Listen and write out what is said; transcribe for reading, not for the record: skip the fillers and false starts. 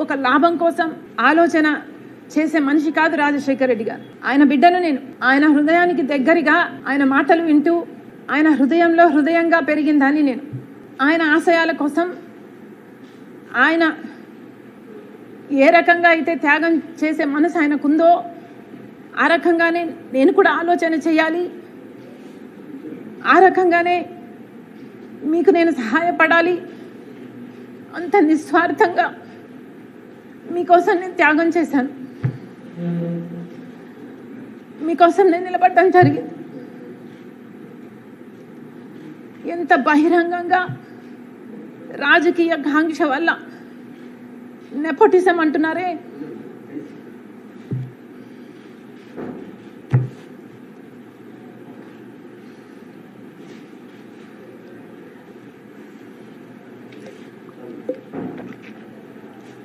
ఒక లాభం కోసం ఆలోచన చేసే మనిషి కాదు రాజశేఖర రెడ్డి గారు. ఆయన బిడ్డను నేను. ఆయన హృదయానికి దగ్గరగా ఆయన మాటలు వింటూ ఆయన హృదయంలో హృదయంగా పెరిగిందని నేను. ఆయన ఆశయాల కోసం ఆయన ఏ రకంగా అయితే త్యాగం చేసే మనసు ఆయనకుందో ఆ రకంగానే నేను కూడా ఆలోచన చేయాలి, ఆ రకంగానే మీకు నేను సహాయపడాలి, అంత నిస్వార్థంగా మీకోసం నేను త్యాగం చేశాను, మీకోసం నేను నిలబడడం జరిగింది. ఎంత బహిరంగంగా రాజకీయ కాంక్ష వల్ల నెపోటిజం అంటున్నారే,